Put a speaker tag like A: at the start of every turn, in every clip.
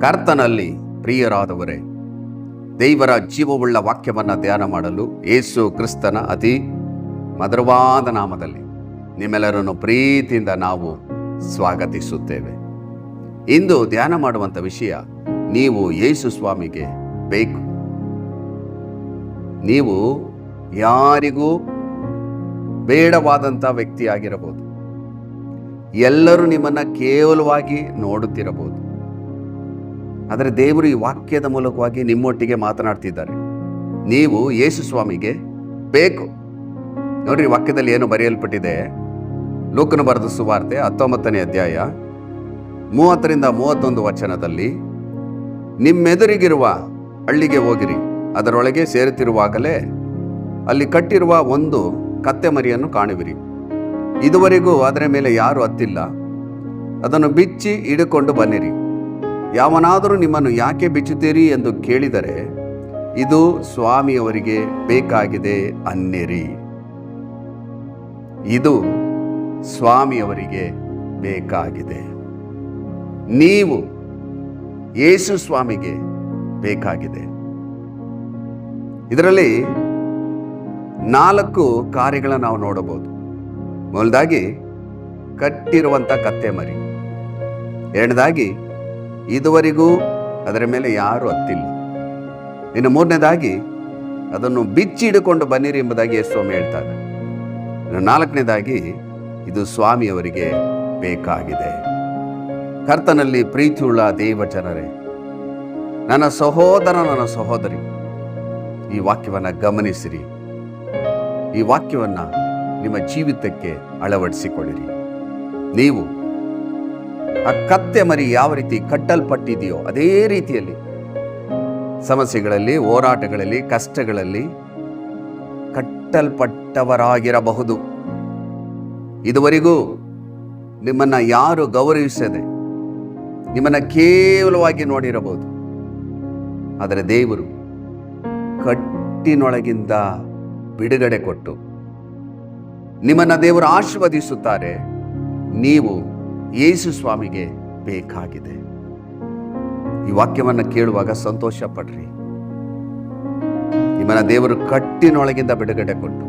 A: ಕರ್ತನಲ್ಲಿ ಪ್ರಿಯರಾದವರೇ, ದೇವರ ಜೀವವುಳ್ಳ ವಾಕ್ಯವನ್ನು ಧ್ಯಾನ ಮಾಡಲು ಯೇಸು ಕ್ರಿಸ್ತನ ಅತಿ ಮಧುರವಾದ ನಾಮದಲ್ಲಿ ನಿಮ್ಮೆಲ್ಲರನ್ನು ಪ್ರೀತಿಯಿಂದ ನಾವು ಸ್ವಾಗತಿಸುತ್ತೇವೆ. ಇಂದು ಧ್ಯಾನ ಮಾಡುವಂಥ ವಿಷಯ, ನೀವು ಯೇಸು ಸ್ವಾಮಿಗೆ ಬೇಕು. ನೀವು ಯಾರಿಗೂ ಬೇಡವಾದಂಥ ವ್ಯಕ್ತಿಯಾಗಿರಬಹುದು. ಎಲ್ಲರೂ ನಿಮ್ಮನ್ನು ಕೇವಲವಾಗಿ ನೋಡುತ್ತಿರಬಹುದು. ಆದರೆ ದೇವರು ಈ ವಾಕ್ಯದ ಮೂಲಕವಾಗಿ ನಿಮ್ಮೊಟ್ಟಿಗೆ ಮಾತನಾಡ್ತಿದ್ದಾರೆ. ನೀವು ಯೇಸು ಸ್ವಾಮಿಗೆ ಬೇಕು. ನೋಡ್ರಿ, ವಾಕ್ಯದಲ್ಲಿ ಏನು ಬರೆಯಲ್ಪಟ್ಟಿದೆ? ಲೂಕನು ಬರೆದ ಸುವಾರ್ತೆ 19ನೇ ಅಧ್ಯಾಯ 30ರಿಂದ 31 ವಚನದಲ್ಲಿ, ನಿಮ್ಮೆದುರಿಗಿರುವ ಹಳ್ಳಿಗೆ ಹೋಗಿರಿ, ಅದರೊಳಗೆ ಸೇರುತ್ತಿರುವಾಗಲೇ ಅಲ್ಲಿ ಕಟ್ಟಿರುವ ಒಂದು ಕತ್ತೆ ಮರಿಯನ್ನು ಕಾಣುವಿರಿ. ಇದುವರೆಗೂ ಅದರ ಮೇಲೆ ಯಾರು ಹತ್ತಿಲ್ಲ. ಅದನ್ನು ಬಿಚ್ಚಿ ಹಿಡಿಕೊಂಡು ಬನ್ನಿರಿ. ಯಾವನಾದರೂ ನಿಮ್ಮನ್ನು ಯಾಕೆ ಬಿಚ್ಚುತ್ತೀರಿ ಎಂದು ಕೇಳಿದರೆ, ಇದು ಸ್ವಾಮಿಯವರಿಗೆ ಬೇಕಾಗಿದೆ ಅನ್ನಿರಿ. ಇದು ಸ್ವಾಮಿಯವರಿಗೆ ಬೇಕಾಗಿದೆ. ನೀವು ಯೇಸು ಸ್ವಾಮಿಗೆ ಬೇಕಾಗಿದೆ. ಇದರಲ್ಲಿ 4 ಕಾರ್ಯಗಳನ್ನು ನಾವು ನೋಡಬಹುದು. ಮೊದಲದಾಗಿ, ಕಟ್ಟಿರುವಂಥ ಕತ್ತೆ ಮರಿ. ಎರಡನೇದಾಗಿ, ಇದುವರೆಗೂ ಅದರ ಮೇಲೆ ಯಾರು ಹತ್ತಿಲ್ಲ. ಇನ್ನು ಮೂರನೇದಾಗಿ, ಅದನ್ನು ಬಿಚ್ಚಿ ಹಿಡಿಕೊಂಡು ಬನ್ನಿರಿ ಎಂಬುದಾಗಿ ಯೇಸು ಸ್ವಾಮಿ ಹೇಳ್ತಾರೆ. ಇನ್ನು 4ನೇದಾಗಿ, ಇದು ಸ್ವಾಮಿಯವರಿಗೆ ಬೇಕಾಗಿದೆ. ಕರ್ತನಲ್ಲಿ ಪ್ರೀತಿಯುಳ್ಳ ದೇವ ಜನರೇ, ನನ್ನ ಸಹೋದರ, ನನ್ನ ಸಹೋದರಿ, ಈ ವಾಕ್ಯವನ್ನು ಗಮನಿಸಿರಿ. ಈ ವಾಕ್ಯವನ್ನು ನಿಮ್ಮ ಜೀವಿತಕ್ಕೆ ಅಳವಡಿಸಿಕೊಳ್ಳಿರಿ. ನೀವು ಆ ಕತ್ತೆ ಮರಿ ಯಾವ ರೀತಿ ಕಟ್ಟಲ್ಪಟ್ಟಿದೆಯೋ ಅದೇ ರೀತಿಯಲ್ಲಿ ಸಮಸ್ಯೆಗಳಲ್ಲಿ, ಹೋರಾಟಗಳಲ್ಲಿ, ಕಷ್ಟಗಳಲ್ಲಿ ಕಟ್ಟಲ್ಪಟ್ಟವರಾಗಿರಬಹುದು. ಇದುವರೆಗೂ ನಿಮ್ಮನ್ನು ಯಾರು ಗೌರವಿಸದೆ ನಿಮ್ಮನ್ನು ಕೇವಲವಾಗಿ ನೋಡಿರಬಹುದು. ಆದರೆ ದೇವರು ಕಟ್ಟಿನೊಳಗಿಂದ ಬಿಡುಗಡೆ ಕೊಟ್ಟು ನಿಮ್ಮನ್ನು ದೇವರು ಆಶೀರ್ವದಿಸುತ್ತಾರೆ. ನೀವು ಯೇಸು ಸ್ವಾಮಿಗೆ ಬೇಕಾಗಿದೆ. ಈ ವಾಕ್ಯವನ್ನು ಕೇಳುವಾಗ ಸಂತೋಷ ಪಡ್ರಿ. ನಿಮ್ಮನ್ನ ದೇವರು ಕಟ್ಟಿನೊಳಗಿಂದ ಬಿಡುಗಡೆ ಕೊಟ್ಟು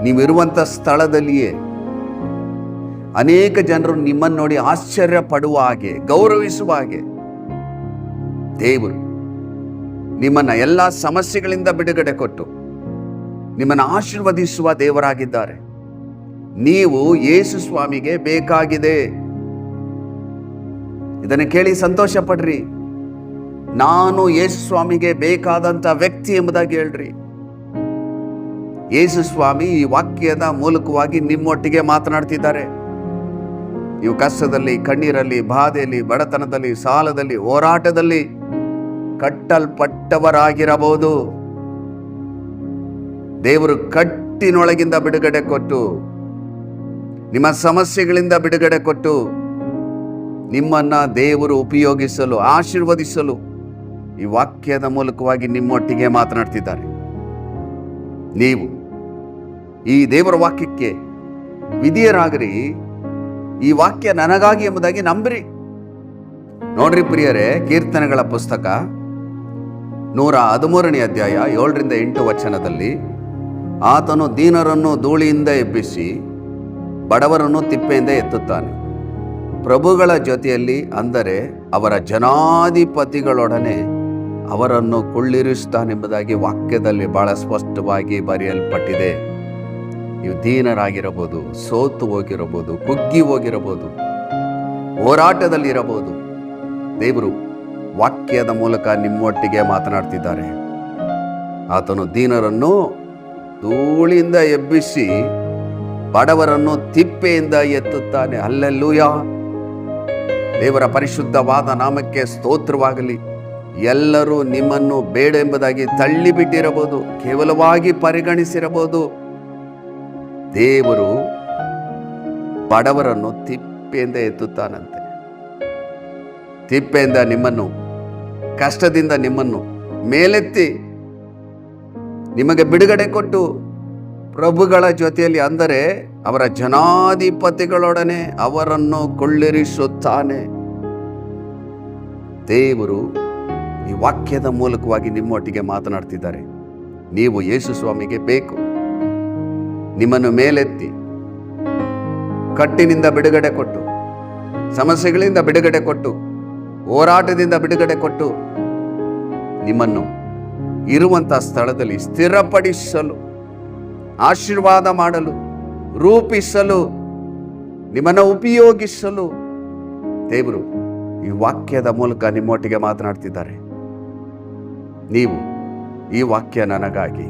A: ನೀವಿರುವಂಥ ಸ್ಥಳದಲ್ಲಿಯೇ ಅನೇಕ ಜನರು ನಿಮ್ಮನ್ನು ನೋಡಿ ಆಶ್ಚರ್ಯ ಪಡುವ ಹಾಗೆ, ಗೌರವಿಸುವ ಹಾಗೆ ದೇವರು ನಿಮ್ಮನ್ನ ಎಲ್ಲ ಸಮಸ್ಯೆಗಳಿಂದ ಬಿಡುಗಡೆ ಕೊಟ್ಟು ನಿಮ್ಮನ್ನು ಆಶೀರ್ವದಿಸುವ ದೇವರಾಗಿದ್ದಾರೆ. ನೀವು ಯೇಸು ಸ್ವಾಮಿಗೆ ಬೇಕಾಗಿದೆ. ಇದನ್ನು ಕೇಳಿ ಸಂತೋಷ ಪಡ್ರಿ. ನಾನು ಯೇಸು ಸ್ವಾಮಿಗೆ ಬೇಕಾದಂಥ ವ್ಯಕ್ತಿ ಎಂಬುದಾಗಿ ಹೇಳ್ರಿ. ಯೇಸು ಸ್ವಾಮಿ ಈ ವಾಕ್ಯದ ಮೂಲಕವಾಗಿ ನಿಮ್ಮೊಟ್ಟಿಗೆ ಮಾತನಾಡ್ತಿದ್ದಾರೆ. ನೀವು ಕಷ್ಟದಲ್ಲಿ, ಕಣ್ಣೀರಲ್ಲಿ, ಬಾಧೆಯಲ್ಲಿ, ಬಡತನದಲ್ಲಿ, ಸಾಲದಲ್ಲಿ, ಹೋರಾಟದಲ್ಲಿ ಕಟ್ಟಲ್ಪಟ್ಟವರಾಗಿರಬಹುದು. ದೇವರು ಕಟ್ಟಿನೊಳಗಿಂದ ಬಿಡುಗಡೆ ಕೊಟ್ಟು, ನಿಮ್ಮ ಸಮಸ್ಯೆಗಳಿಂದ ಬಿಡುಗಡೆ ಕೊಟ್ಟು ನಿಮ್ಮನ್ನ ದೇವರು ಉಪಯೋಗಿಸಲು, ಆಶೀರ್ವದಿಸಲು ಈ ವಾಕ್ಯದ ಮೂಲಕವಾಗಿ ನಿಮ್ಮೊಟ್ಟಿಗೆ ಮಾತನಾಡ್ತಿದ್ದಾರೆ. ನೀವು ಈ ದೇವರ ವಾಕ್ಯಕ್ಕೆ ವಿಧೇಯರಾಗ್ರಿ. ಈ ವಾಕ್ಯ ನನಗಾಗಿ ಎಂಬುದಾಗಿ ನಂಬಿರಿ. ನೋಡ್ರಿ ಪ್ರಿಯರೇ, ಕೀರ್ತನೆಗಳ ಪುಸ್ತಕ 113ನೇ ಅಧ್ಯಾಯ 7ರಿಂದ 8 ವಚನದಲ್ಲಿ, ಆತನು ದೀನರನ್ನು ಧೂಳಿಯಿಂದ ಎಬ್ಬಿಸಿ ಬಡವರನ್ನು ತಿಪ್ಪೆಯಿಂದ ಎತ್ತುತ್ತಾನೆ. ಪ್ರಭುಗಳ ಜೊತೆಯಲ್ಲಿ, ಅಂದರೆ ಅವರ ಜನಾಧಿಪತಿಗಳೊಡನೆ ಅವರನ್ನು ಕುಳ್ಳಿರಿಸುತ್ತಾನೆಂಬುದಾಗಿ ವಾಕ್ಯದಲ್ಲಿ ಬಹಳ ಸ್ಪಷ್ಟವಾಗಿ ಬರೆಯಲ್ಪಟ್ಟಿದೆ. ನೀವು ದೀನರಾಗಿರಬಹುದು, ಸೋತು ಹೋಗಿರಬಹುದು, ಕುಗ್ಗಿ ಹೋಗಿರಬಹುದು, ಹೋರಾಟದಲ್ಲಿರಬಹುದು. ದೇವರು ವಾಕ್ಯದ ಮೂಲಕ ನಿಮ್ಮೊಟ್ಟಿಗೆ ಮಾತನಾಡ್ತಿದ್ದಾರೆ. ಆತನು ದೀನರನ್ನು ಧೂಳಿಯಿಂದ ಎಬ್ಬಿಸಿ ಬಡವರನ್ನು ತಿಪ್ಪೆಯಿಂದ ಎತ್ತುತ್ತಾನೆ. ಹಲ್ಲೆಲೂಯಾ. ದೇವರ ಪರಿಶುದ್ಧವಾದ ನಾಮಕ್ಕೆ ಸ್ತೋತ್ರವಾಗಲಿ. ಎಲ್ಲರೂ ನಿಮ್ಮನ್ನು ಬೇಡ ಎಂಬುದಾಗಿ ತಳ್ಳಿಬಿಟ್ಟಿರಬಹುದು, ಕೇವಲವಾಗಿ ಪರಿಗಣಿಸಿರಬಹುದು. ದೇವರು ಬಡವರನ್ನು ತಿಪ್ಪೆಯಿಂದ ಎತ್ತುತ್ತಾನಂತೆ. ತಿಪ್ಪೆಯಿಂದ ನಿಮ್ಮನ್ನು, ಕಷ್ಟದಿಂದ ನಿಮ್ಮನ್ನು ಮೇಲೆತ್ತಿ ನಿಮಗೆ ಬಿಡುಗಡೆ ಕೊಟ್ಟು ಪ್ರಭುಗಳ ಜೊತೆಯಲ್ಲಿ, ಅಂದರೆ ಅವರ ಜನಾಧಿಪತಿಗಳೊಡನೆ ಅವರನ್ನು ಕೊಳ್ಳಿರಿಸುತ್ತಾನೆ. ದೇವರು ಈ ವಾಕ್ಯದ ಮೂಲಕವಾಗಿ ನಿಮ್ಮೊಟ್ಟಿಗೆ ಮಾತನಾಡ್ತಿದ್ದಾರೆ. ನೀವು ಯೇಸು ಸ್ವಾಮಿಗೆ ಬೇಕು. ನಿಮ್ಮನ್ನು ಮೇಲೆತ್ತಿ ಕಟ್ಟಿನಿಂದ ಬಿಡುಗಡೆ ಕೊಟ್ಟು, ಸಮಸ್ಯೆಗಳಿಂದ ಬಿಡುಗಡೆ ಕೊಟ್ಟು, ಹೋರಾಟದಿಂದ ಬಿಡುಗಡೆ ಕೊಟ್ಟು, ನಿಮ್ಮನ್ನು ಇರುವಂಥ ಸ್ಥಳದಲ್ಲಿ ಸ್ಥಿರಪಡಿಸಲು, ಆಶೀರ್ವಾದ ಮಾಡಲು, ರೂಪಿಸಲು, ನಿಮ್ಮನ್ನು ಉಪಯೋಗಿಸಲು ದೇವರು ಈ ವಾಕ್ಯದ ಮೂಲಕ ನಿಮ್ಮೊಟ್ಟಿಗೆ ಮಾತನಾಡ್ತಿದ್ದಾರೆ. ನೀವು ಈ ವಾಕ್ಯ ನನಗಾಗಿ,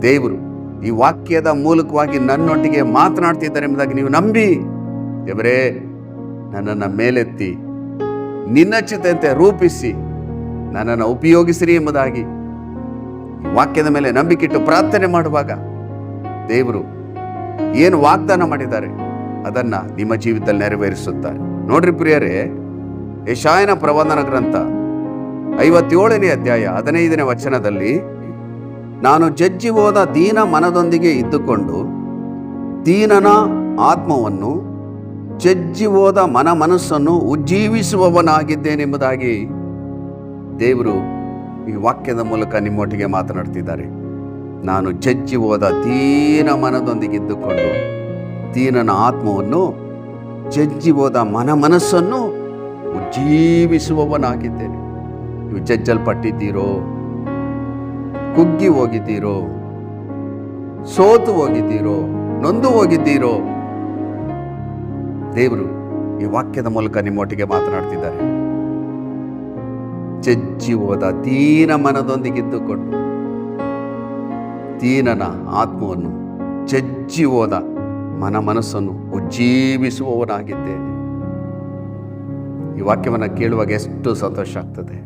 A: ದೇವರು ಈ ವಾಕ್ಯದ ಮೂಲಕವಾಗಿ ನನ್ನೊಟ್ಟಿಗೆ ಮಾತನಾಡ್ತಿದ್ದಾರೆ ಎಂಬುದಾಗಿ ನೀವು ನಂಬಿ, ದೇವರೇ ನನ್ನನ್ನು ಮೇಲೆತ್ತಿ ನಿನ್ನ ಚಿತ್ತಂತೆ ರೂಪಿಸಿ ನನ್ನನ್ನು ಉಪಯೋಗಿಸಿರಿ ಎಂಬುದಾಗಿ ವಾಕ್ಯದ ಮೇಲೆ ನಂಬಿಕೆಯಿಟ್ಟು ಪ್ರಾರ್ಥನೆ ಮಾಡುವಾಗ ದೇವರು ಏನು ವಾಗ್ದಾನ ಮಾಡಿದ್ದಾರೆ ಅದನ್ನು ನಿಮ್ಮ ಜೀವಿತದಲ್ಲಿ ನೆರವೇರಿಸುತ್ತಾರೆ. ನೋಡ್ರಿ ಪ್ರಿಯರೇ, ಯೆಶಾಯನ ಪ್ರವಾದನ ಗ್ರಂಥ 57ನೇ ಅಧ್ಯಾಯ 15ನೇ ವಚನದಲ್ಲಿ, ನಾನು ಜಜ್ಜಿ ಹೋದ ದೀನ ಮನದೊಂದಿಗೆ ಇದ್ದುಕೊಂಡು ದೀನನ ಆತ್ಮವನ್ನು, ಜಜ್ಜಿ ಹೋದ ಮನಸ್ಸನ್ನು ಉಜ್ಜೀವಿಸುವವನಾಗಿದ್ದೇನೆಂಬುದಾಗಿ ದೇವರು ಈ ವಾಕ್ಯದ ಮೂಲಕ ನಿಮ್ಮೊಟ್ಟಿಗೆ ಮಾತನಾಡ್ತಿದ್ದಾರೆ. ನಾನು ಜಜ್ಜಿ ಹೋದ ದೀನ ಮನದೊಂದಿಗೆ ಇದ್ದುಕೊಂಡು ದೀನನ ಆತ್ಮವನ್ನು, ಜಜ್ಜಿ ಹೋದ ಮನಸ್ಸನ್ನು ಉಜ್ಜೀವಿಸುವವನಾಗಿದ್ದೇನೆ. ನೀವು ಜಜ್ಜಲ್ಪಟ್ಟಿದ್ದೀರೋ, ಕುಗ್ಗಿ ಹೋಗಿದ್ದೀರೋ, ಸೋತು ಹೋಗಿದ್ದೀರೋ, ನೊಂದು ಹೋಗಿದ್ದೀರೋ, ದೇವರು ಈ ವಾಕ್ಯದ ಮೂಲಕ ನಿಮ್ಮೊಟ್ಟಿಗೆ ಮಾತನಾಡ್ತಿದ್ದಾರೆ. ಜಜ್ಜಿ ಹೋದ ದೀನ ಮನದೊಂದಿಗಿದ್ದುಕೊಂಡು ದೀನನ ಆತ್ಮವನ್ನು, ಜಜ್ಜಿ ಹೋದ ಮನಸ್ಸನ್ನು ಉಜ್ಜೀವಿಸುವವನಾಗಿದ್ದೇನೆ. ಈ ವಾಕ್ಯವನ್ನು ಕೇಳುವಾಗ ಎಷ್ಟು ಸಂತೋಷ ಆಗ್ತದೆ.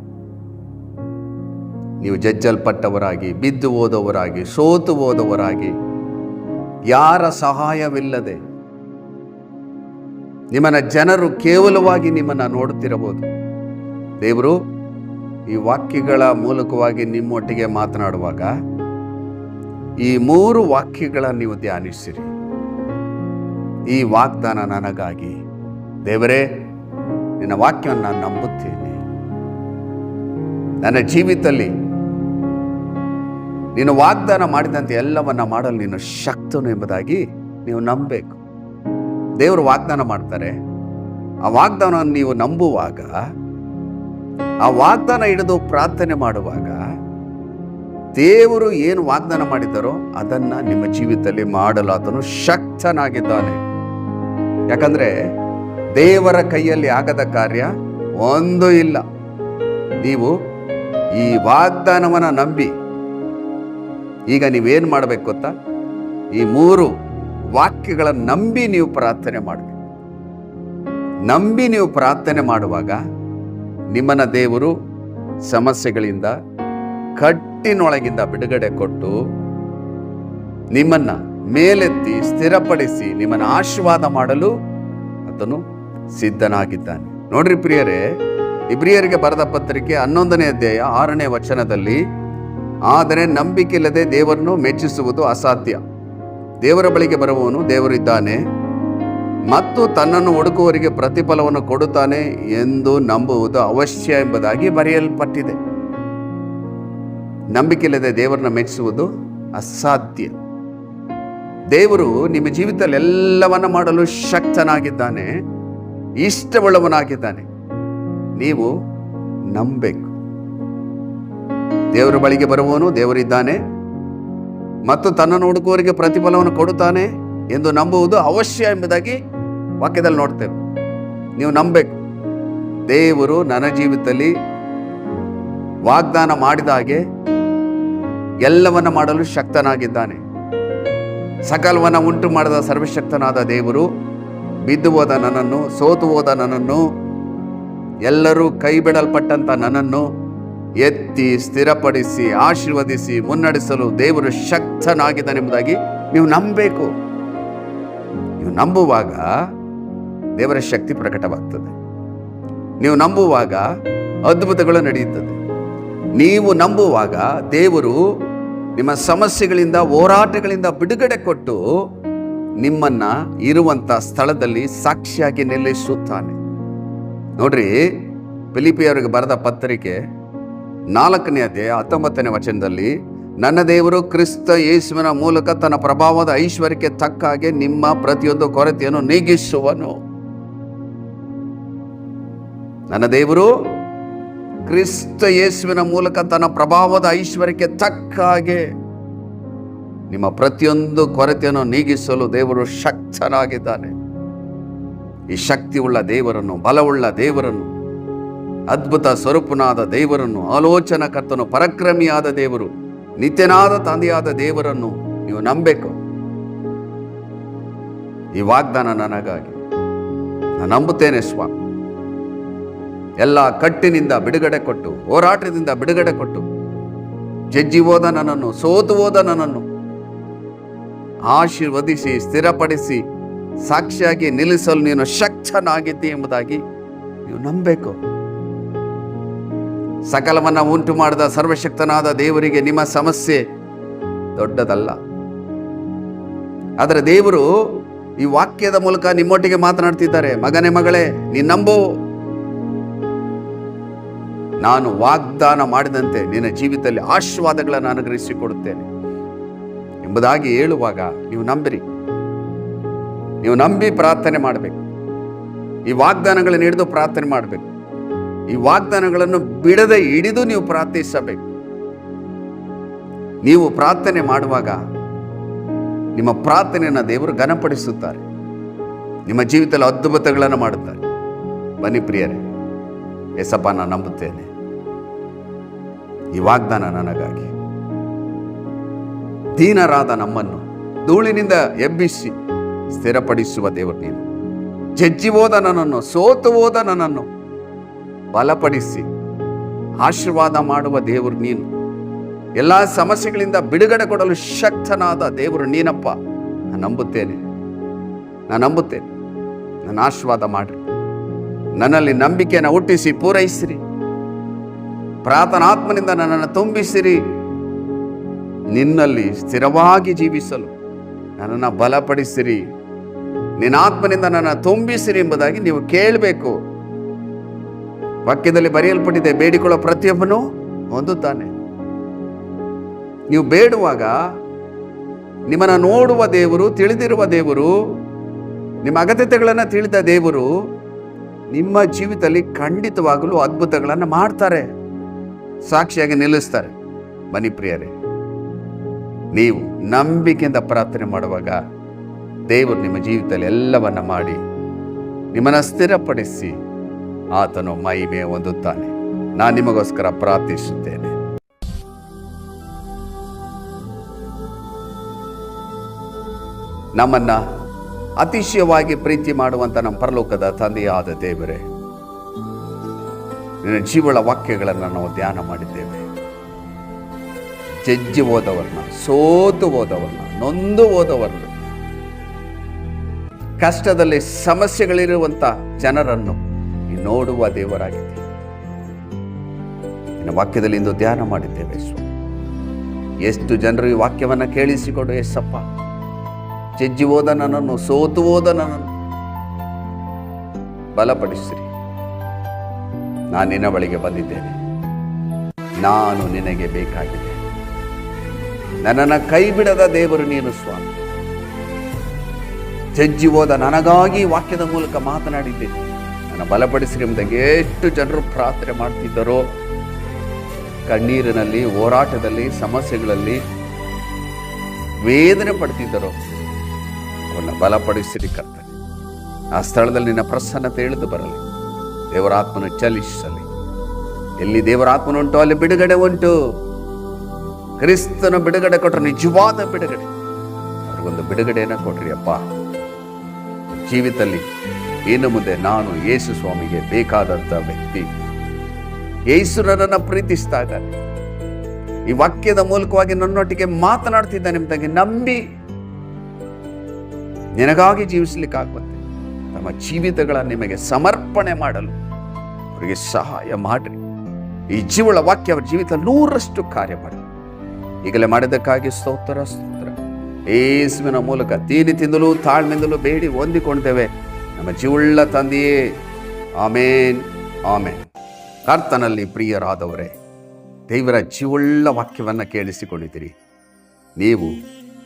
A: ನೀವು ಜಜ್ಜಲ್ಪಟ್ಟವರಾಗಿ, ಬಿದ್ದು ಹೋದವರಾಗಿ, ಸೋತು ಹೋದವರಾಗಿ, ಯಾರ ಸಹಾಯವಿಲ್ಲದೆ ನಿಮ್ಮನ್ನ ಜನರು ಕೇವಲವಾಗಿ ನಿಮ್ಮನ್ನು ನೋಡುತ್ತಿರಬಹುದು. ದೇವರು ಈ ವಾಕ್ಯಗಳ ಮೂಲಕವಾಗಿ ನಿಮ್ಮೊಟ್ಟಿಗೆ ಮಾತನಾಡುವಾಗ ಈ 3 ವಾಕ್ಯಗಳನ್ನು ನೀವು ಧ್ಯಾನಿಸಿರಿ. ಈ ವಾಗ್ದಾನ ನನಗಾಗಿ, ದೇವರೇ ನಿನ್ನ ವಾಕ್ಯವನ್ನು ನಾನು ನಂಬುತ್ತೇನೆ. ನನ್ನ ಜೀವಿತದಲ್ಲಿ ನೀನು ವಾಗ್ದಾನ ಮಾಡಿದಂತೆ ಎಲ್ಲವನ್ನ ಮಾಡಲು ನೀನು ಶಕ್ತನು ಎಂಬುದಾಗಿ ನೀವು ನಂಬಬೇಕು. ದೇವರು ವಾಗ್ದಾನ ಮಾಡ್ತಾರೆ. ಆ ವಾಗ್ದಾನವನ್ನು ನೀವು ನಂಬುವಾಗ, ಆ ವಾಗ್ದಾನ ಹಿಡಿದು ಪ್ರಾರ್ಥನೆ ಮಾಡುವಾಗ, ದೇವರು ಏನು ವಾಗ್ದಾನ ಮಾಡಿದ್ದಾರೋ ಅದನ್ನ ನಿಮ್ಮ ಜೀವಿತದಲ್ಲಿ ಮಾಡಲು ಆತನು ಶಕ್ತನಾಗಿದ್ದಾನೆ. ಯಾಕಂದ್ರೆ ದೇವರ ಕೈಯಲ್ಲಿ ಆಗದ ಕಾರ್ಯ ಒಂದೂ ಇಲ್ಲ. ನೀವು ಈ ವಾಗ್ದಾನವನ್ನು ನಂಬಿ ಈಗ ನೀವೇನು ಮಾಡಬೇಕು ಗೊತ್ತಾ? ಈ 3 ವಾಕ್ಯಗಳನ್ನು ನಂಬಿ ನೀವು ಪ್ರಾರ್ಥನೆ ಮಾಡಬೇಕು. ನಂಬಿ ನೀವು ಪ್ರಾರ್ಥನೆ ಮಾಡುವಾಗ ನಿಮ್ಮನ್ನ ದೇವರು ಸಮಸ್ಯೆಗಳಿಂದ, ಕಟ್ಟಿನೊಳಗಿಂದ ಬಿಡುಗಡೆ ಕೊಟ್ಟು ನಿಮ್ಮನ್ನ ಮೇಲೆತ್ತಿ ಸ್ಥಿರಪಡಿಸಿ ನಿಮ್ಮನ್ನು ಆಶೀರ್ವಾದ ಮಾಡಲು ಆತನು ಸಿದ್ಧನಾಗಿದ್ದಾನೆ. ನೋಡ್ರಿ ಪ್ರಿಯರೇ, ಇಬ್ರಿಯರಿಗೆ ಬರೆದ ಪತ್ರಿಕೆ 11ನೇ ಅಧ್ಯಾಯ 6ನೇ ವಚನದಲ್ಲಿ, ಆದರೆ ನಂಬಿಕೆ ಇಲ್ಲದೆ ದೇವರನ್ನು ಮೆಚ್ಚಿಸುವುದು ಅಸಾಧ್ಯ. ದೇವರ ಬಳಿಗೆ ಬರುವವನು ದೇವರಿದ್ದಾನೆ ಮತ್ತು ತನ್ನನ್ನು ಹುಡುಕುವವರಿಗೆ ಪ್ರತಿಫಲವನ್ನು ಕೊಡುತ್ತಾನೆ ಎಂದು ನಂಬುವುದು ಅವಶ್ಯ ಎಂಬುದಾಗಿ ಬರೆಯಲ್ಪಟ್ಟಿದೆ. ನಂಬಿಕೆ ಇಲ್ಲದೆ ದೇವರನ್ನ ಮೆಚ್ಚಿಸುವುದು ಅಸಾಧ್ಯ. ದೇವರು ನಿಮ್ಮ ಜೀವಿತದಲ್ಲಿ ಎಲ್ಲವನ್ನ ಮಾಡಲು ಶಕ್ತನಾಗಿದ್ದಾನೆ, ಇಷ್ಟವುಳ್ಳವನಾಗಿದ್ದಾನೆ. ನೀವು ನಂಬಬೇಕು. ದೇವರ ಬಳಿಗೆ ಬರುವವನು ದೇವರಿದ್ದಾನೆ ಮತ್ತು ತನ್ನನ್ನು ಹುಡುಕುವವರಿಗೆ ಪ್ರತಿಫಲವನ್ನು ಕೊಡುತ್ತಾನೆ ಎಂದು ನಂಬುವುದು ಅವಶ್ಯ ಎಂಬುದಾಗಿ ವಾಕ್ಯದಲ್ಲಿ ನೋಡ್ತೇವೆ. ನೀವು ನಂಬಬೇಕು. ದೇವರು ನನ್ನ ಜೀವಿತದಲ್ಲಿ ವಾಗ್ದಾನ ಮಾಡಿದ ಹಾಗೆ ಎಲ್ಲವನ್ನ ಮಾಡಲು ಶಕ್ತನಾಗಿದ್ದಾನೆ. ಸಕಲವನ್ನ ಉಂಟು ಮಾಡಿದ ಸರ್ವಶಕ್ತನಾದ ದೇವರು ಬಿದ್ದು ಹೋದ ನನ್ನನ್ನು, ಸೋತು ಹೋದ ನನ್ನನ್ನು, ಎಲ್ಲರೂ ಕೈ ಬಿಡಲ್ಪಟ್ಟಂತ ನನ್ನನ್ನು ಎತ್ತಿ ಸ್ಥಿರಪಡಿಸಿ ಆಶೀರ್ವದಿಸಿ ಮುನ್ನಡೆಸಲು ದೇವರು ಶಕ್ತನಾಗಿದ್ದಾನೆಂಬುದಾಗಿ ನೀವು ನಂಬಬೇಕು. ನೀವು ನಂಬುವಾಗ ದೇವರ ಶಕ್ತಿ ಪ್ರಕಟವಾಗ್ತದೆ. ನೀವು ನಂಬುವಾಗ ಅದ್ಭುತಗಳು ನಡೆಯುತ್ತದೆ. ನೀವು ನಂಬುವಾಗ ದೇವರು ನಿಮ್ಮ ಸಮಸ್ಯೆಗಳಿಂದ, ಹೋರಾಟಗಳಿಂದ ಬಿಡುಗಡೆ ಕೊಟ್ಟು ನಿಮ್ಮನ್ನ ಇರುವಂತ ಸ್ಥಳದಲ್ಲಿ ಸಾಕ್ಷಿಯಾಗಿ ನಿಲ್ಲಿಸುತ್ತಾನೆ. ನೋಡ್ರಿ, ಫಿಲಿಪಿಯವರಿಗೆ ಬರೆದ ಪತ್ರಿಕೆ 4ನೇ ಅಧ್ಯಾಯ 19ನೇ ವಚನದಲ್ಲಿ, ನನ್ನ ದೇವರು ಕ್ರಿಸ್ತ ಯೇಸುವಿನ ಮೂಲಕ ತನ್ನ ಪ್ರಭಾವದ ಐಶ್ವರ್ಯಕ್ಕೆ ತಕ್ಕ ಹಾಗೆ ನಿಮ್ಮ ಪ್ರತಿಯೊಂದು ಕೊರತೆಯನ್ನು ನೀಗಿಸುವನು. ನನ್ನ ದೇವರು ಕ್ರಿಸ್ತ ಯೇಸುವಿನ ಮೂಲಕ ತನ್ನ ಪ್ರಭಾವದ ಐಶ್ವರ್ಯಕ್ಕೆ ತಕ್ಕ ಹಾಗೆ ನಿಮ್ಮ ಪ್ರತಿಯೊಂದು ಕೊರತೆಯನ್ನು ನೀಗಿಸಲು ದೇವರು ಶಕ್ತನಾಗಿದ್ದಾನೆ. ಈ ಶಕ್ತಿಯುಳ್ಳ ದೇವರನ್ನು, ಬಲವುಳ್ಳ ದೇವರನ್ನು, ಅದ್ಭುತ ಸ್ವರೂಪನಾದ ದೇವರನ್ನು, ಆಲೋಚನಾಕರ್ತನು, ಪರಾಕ್ರಮಿಯಾದ ದೇವರು, ನಿತ್ಯನಾದ ತಂದೆಯಾದ ದೇವರನ್ನು ನೀವು ನಂಬಬೇಕು. ಈ ವಾಗ್ದಾನ ನನಗಾಗಿ ನಾನು ನಂಬುತ್ತೇನೆ ಸ್ವಾಮಿ. ಎಲ್ಲ ಕಟ್ಟಿನಿಂದ ಬಿಡುಗಡೆ ಕೊಟ್ಟು, ಹೋರಾಟದಿಂದ ಬಿಡುಗಡೆ ಕೊಟ್ಟು, ಜಜ್ಜಿ ಹೋದ ನನ್ನನ್ನು, ಸೋತು ಹೋದ ನನ್ನನ್ನು ಆಶೀರ್ವದಿಸಿ ಸ್ಥಿರಪಡಿಸಿ ಸಾಕ್ಷಿಯಾಗಿ ನಿಲ್ಲಿಸಲು ನೀನು ಶಕ್ತನಾಗಿದ್ದಿ ಎಂಬುದಾಗಿ ನೀವು ನಂಬಬೇಕು. ಸಕಲವನ್ನ ಉಂಟು ಮಾಡಿದ ಸರ್ವಶಕ್ತನಾದ ದೇವರಿಗೆ ನಿಮ್ಮ ಸಮಸ್ಯೆ ದೊಡ್ಡದಲ್ಲ. ಆದರೆ ದೇವರು ಈ ವಾಕ್ಯದ ಮೂಲಕ ನಿಮ್ಮೊಟ್ಟಿಗೆ ಮಾತನಾಡ್ತಿದ್ದಾರೆ. ಮಗನೇ, ಮಗಳೇ, ನೀನು ನಂಬು. ನಾನು ವಾಗ್ದಾನ ಮಾಡಿದಂತೆ ನಿನ್ನ ಜೀವಿತದಲ್ಲಿ ಆಶೀರ್ವಾದಗಳನ್ನು ಅನುಗ್ರಹಿಸಿಕೊಡುತ್ತೇನೆ ಎಂಬುದಾಗಿ ಹೇಳುವಾಗ ನೀವು ನಂಬಿರಿ. ನೀವು ನಂಬಿ ಪ್ರಾರ್ಥನೆ ಮಾಡಬೇಕು. ಈ ವಾಗ್ದಾನಗಳನ್ನು ಹಿಡಿದು ಪ್ರಾರ್ಥನೆ ಮಾಡಬೇಕು. ಈ ವಾಗ್ದಾನಗಳನ್ನು ಬಿಡದೆ ಹಿಡಿದು ನೀವು ಪ್ರಾರ್ಥಿಸಬೇಕು. ನೀವು ಪ್ರಾರ್ಥನೆ ಮಾಡುವಾಗ ನಿಮ್ಮ ಪ್ರಾರ್ಥನೆಯನ್ನು ದೇವರು ಘನಪಡಿಸುತ್ತಾರೆ. ನಿಮ್ಮ ಜೀವಿತದಲ್ಲಿ ಅದ್ಭುತಗಳನ್ನು ಮಾಡುತ್ತಾರೆ. ಬನ್ನಿ ಪ್ರಿಯರೇ, ಯೇಸಪ್ಪ, ನಾನು ನಂಬುತ್ತೇನೆ. ಈ ವಾಗ್ದಾನ ನನಗಾಗಿ. ದೀನರಾದ ನಮ್ಮನ್ನು ಧೂಳಿನಿಂದ ಎಬ್ಬಿಸಿ ಸ್ಥಿರಪಡಿಸುವ ದೇವರು ನೀನು. ಜಜ್ಜಿ ಹೋದ ನನ್ನನ್ನು, ಸೋತು ಹೋದ ನನ್ನನ್ನು ಬಲಪಡಿಸಿ ಆಶೀರ್ವಾದ ಮಾಡುವ ದೇವರು ನೀನು. ಎಲ್ಲ ಸಮಸ್ಯೆಗಳಿಂದ ಬಿಡುಗಡೆ ಕೊಡಲು ಶಕ್ತನಾದ ದೇವರು ನೀನಪ್ಪ. ನಾನು ನಂಬುತ್ತೇನೆ. ನನ್ನ ಆಶೀರ್ವಾದ ಮಾಡ್ರಿ. ನನ್ನಲ್ಲಿ ನಂಬಿಕೆಯನ್ನು ಹುಟ್ಟಿಸಿ ಪೂರೈಸಿರಿ. ಪ್ರಾರ್ಥನಾತ್ಮನಿಂದ ನನ್ನನ್ನು ತುಂಬಿಸಿರಿ. ನಿನ್ನಲ್ಲಿ ಸ್ಥಿರವಾಗಿ ಜೀವಿಸಲು ನನ್ನನ್ನು ಬಲಪಡಿಸಿರಿ. ನಿನ್ನ ಆತ್ಮನಿಂದ ನನ್ನ ತುಂಬಿಸಿರಿ ಎಂಬುದಾಗಿ ನೀವು ಕೇಳಬೇಕು. ವಾಕ್ಯದಲ್ಲಿ ಬರೆಯಲ್ಪಟ್ಟಿದೆ, ಬೇಡಿಕೊಳ್ಳೋ ಪ್ರತಿಯೊಬ್ಬನು ಹೊಂದುತ್ತಾನೆ. ನೀವು ಬೇಡುವಾಗ ನಿಮ್ಮನ್ನು ನೋಡುವ ದೇವರು, ತಿಳಿದಿರುವ ದೇವರು, ನಿಮ್ಮ ಅಗತ್ಯತೆಗಳನ್ನು ತಿಳಿದ ದೇವರು ನಿಮ್ಮ ಜೀವಿತದಲ್ಲಿ ಖಂಡಿತವಾಗಲೂ ಅದ್ಭುತಗಳನ್ನು ಮಾಡ್ತಾರೆ, ಸಾಕ್ಷಿಯಾಗಿ ನಿಲ್ಲಿಸ್ತಾರೆ. ಬನ್ನಿ ಪ್ರಿಯರೇ, ನೀವು ನಂಬಿಕೆಯಿಂದ ಪ್ರಾರ್ಥನೆ ಮಾಡುವಾಗ ದೇವರು ನಿಮ್ಮ ಜೀವಿತದಲ್ಲಿ ಎಲ್ಲವನ್ನ ಮಾಡಿ ನಿಮ್ಮನ್ನು ಸ್ಥಿರಪಡಿಸಿ ಆತನು ಮಹಿಮೆ ಹೊಂದುತ್ತಾನೆ. ನಾನು ನಿಮಗೋಸ್ಕರ ಪ್ರಾರ್ಥಿಸುತ್ತೇನೆ. ನಮ್ಮನ್ನ ಅತಿಶಯವಾಗಿ ಪ್ರೀತಿ ಮಾಡುವಂತ ನಮ್ಮ ಪರಲೋಕದ ತಂದೆಯಾದ ದೇವರೇ, ನಿನ್ನ ಜೀವಳ ವಾಕ್ಯಗಳನ್ನು ನಾವು ಧ್ಯಾನ ಮಾಡಿದ್ದೇವೆ. ಜಜ್ಜಿ ಹೋದವರನ್ನ, ಸೋತು ಹೋದವರನ್ನ, ನೊಂದು ಹೋದವರನ್ನ, ಕಷ್ಟದಲ್ಲಿ ಸಮಸ್ಯೆಗಳಿರುವಂತ ಜನರನ್ನು ನೋಡುವ ದೇವರಾಗಿದೆ. ನಿನ್ನ ವಾಕ್ಯದಲ್ಲಿ ಇಂದು ಧ್ಯಾನ ಮಾಡಿದ್ದೇವೆ ಸ್ವಾಮಿ. ಎಷ್ಟು ಜನರು ಈ ವಾಕ್ಯವನ್ನು ಕೇಳಿಸಿಕೊಡು ಯೇಸಪ್ಪ. ಜಜ್ಜಿ ಹೋದ ನನ್ನನ್ನು, ಸೋತು ಹೋದ ನನ್ನನ್ನು ಬಲಪಡಿಸಿರಿ. ನಾನು ನಿನ್ನ ಬಳಿಗೆ ಬಂದಿದ್ದೇನೆ. ನಾನು ನಿನಗೆ ಬೇಕಾಗಿದೆ. ನನ್ನನ್ನು ಕೈ ಬಿಡದ ದೇವರು ನೀನು ಸ್ವಾಮಿ. ಜಜ್ಜಿ ಹೋದ ನನಗಾಗಿ ವಾಕ್ಯದ ಮೂಲಕ ಮಾತನಾಡಿದ್ದೇನೆ. ನನ್ನ ಬಲಪಡಿಸಿರಿ ಎಂಬುದಾಗಿ ಎಷ್ಟು ಜನರು ಪ್ರಾರ್ಥನೆ ಮಾಡ್ತಿದ್ದರೋ, ಕಣ್ಣೀರಿನಲ್ಲಿ, ಹೋರಾಟದಲ್ಲಿ, ಸಮಸ್ಯೆಗಳಲ್ಲಿ ವೇದನೆ ಪಡ್ತಿದ್ದರೋ ಅವನ್ನ ಬಲಪಡಿಸಿರಿ ಕರ್ತನೆ. ಆ ಸ್ಥಳದಲ್ಲಿ ನಿನ್ನ ಪ್ರಸನ್ನತೆ ಇಳಿದು ಬರಲಿ. ದೇವರಾತ್ಮನು ಚಲಿಸಲಿ. ಎಲ್ಲಿ ದೇವರಾತ್ಮನುಂಟು ಅಲ್ಲಿ ಬಿಡುಗಡೆ ಉಂಟು. ಕ್ರಿಸ್ತನ ಬಿಡುಗಡೆ ಕೊಟ್ಟರು ನಿಜವಾದ ಬಿಡುಗಡೆ. ಅವ್ರಿಗೊಂದು ಬಿಡುಗಡೆಯನ್ನು ಕೊಟ್ರಿ ಅಪ್ಪ. ಜೀವಿತದಲ್ಲಿ ಇನ್ನು ಮುಂದೆ ನಾನು ಯೇಸು ಸ್ವಾಮಿಗೆ ಬೇಕಾದಂಥ ವ್ಯಕ್ತಿ. ಯೇಸು ನನ್ನನ್ನು ಪ್ರೀತಿಸ್ತಾ ಇದ್ದಾನೆ. ಈ ವಾಕ್ಯದ ಮೂಲಕವಾಗಿ ನನ್ನೊಟ್ಟಿಗೆ ಮಾತನಾಡ್ತಿದ್ದಾನೆ ಎಂಬುದಾಗಿ ನಂಬಿ ನಿನಗಾಗಿ ಜೀವಿಸಲಿಕ್ಕಾಗುವಂತೆ ತಮ್ಮ ಜೀವಿತಗಳನ್ನು ನಿಮಗೆ ಸಮರ್ಪಣೆ ಮಾಡಲು ಅವರಿಗೆ ಸಹಾಯ ಮಾಡಿರಿ. ಈ ಜೀವಳ ವಾಕ್ಯ ಅವರ ಜೀವಿತ 100ರಷ್ಟು ಕಾರ್ಯ ಮಾಡಿ. ಈಗಲೇ ಮಾಡಿದ್ದಕ್ಕಾಗಿ ಸ್ತೋತ್ರ. ಯೇಸುವಿನ ಮೂಲಕ ದೀನತೆಯಿಂದಲೂ ತಾಳ್ಮೆಯಿಂದಲೂ ಬೇಡಿ ಹೊಂದಿಕೊಂಡಿದ್ದೇವೆ ನಮ್ಮ ಜೀವಳ್ಳ ತಂದೆಯೇ. ಆಮೇನ್, ಆಮೇನ್. ಕರ್ತನಲ್ಲಿ ಪ್ರಿಯರಾದವರೇ, ದೇವರ ಜೀವವುಳ್ಳ ವಾಕ್ಯವನ್ನು ಕೇಳಿಸಿಕೊಂಡಿದ್ದೀರಿ. ನೀವು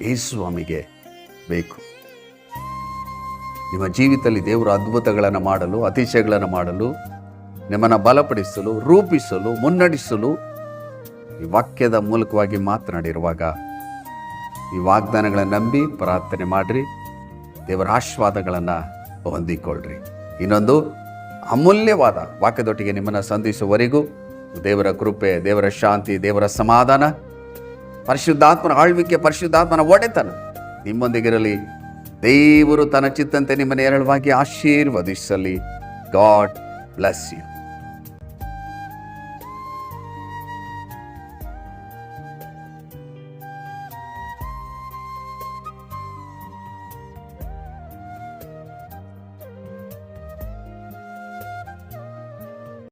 A: ಯೇಸುಸ್ವಾಮಿಗೆ ಬೇಕು. ನಿಮ್ಮ ಜೀವಿತದಲ್ಲಿ ದೇವರ ಅದ್ಭುತಗಳನ್ನು ಮಾಡಲು, ಅತಿಶಯಗಳನ್ನು ಮಾಡಲು, ನಿಮ್ಮನ್ನು ಬಲಪಡಿಸಲು, ರೂಪಿಸಲು, ಮುನ್ನಡೆಸಲು ಈ ವಾಕ್ಯದ ಮೂಲಕವಾಗಿ ಮಾತನಾಡಿರುವಾಗ ಈ ವಾಗ್ದಾನಗಳನ್ನು ನಂಬಿ ಪ್ರಾರ್ಥನೆ ಮಾಡಿರಿ. ದೇವರ ಆಶೀರ್ವಾದಗಳನ್ನು ಹೊಂದಿಕೊಳ್ಳ್ರಿ. ಇನ್ನೊಂದು ಅಮೂಲ್ಯವಾದ ವಾಕ್ಯದೊಟ್ಟಿಗೆ ನಿಮ್ಮನ್ನು ಸಂಧಿಸುವವರೆಗೂ ದೇವರ ಕೃಪೆ, ದೇವರ ಶಾಂತಿ, ದೇವರ ಸಮಾಧಾನ, ಪರಿಶುದ್ಧಾತ್ಮನ ಆಳ್ವಿಕೆ, ಪರಿಶುದ್ಧಾತ್ಮನ ಒಡೆತನ ನಿಮ್ಮೊಂದಿಗಿರಲಿ. ದೇವರು ತನ್ನ ಚಿತ್ತಂತೆ ನಿಮ್ಮನ್ನು ಹೇರಳವಾಗಿ ಆಶೀರ್ವದಿಸಲಿ. God bless you.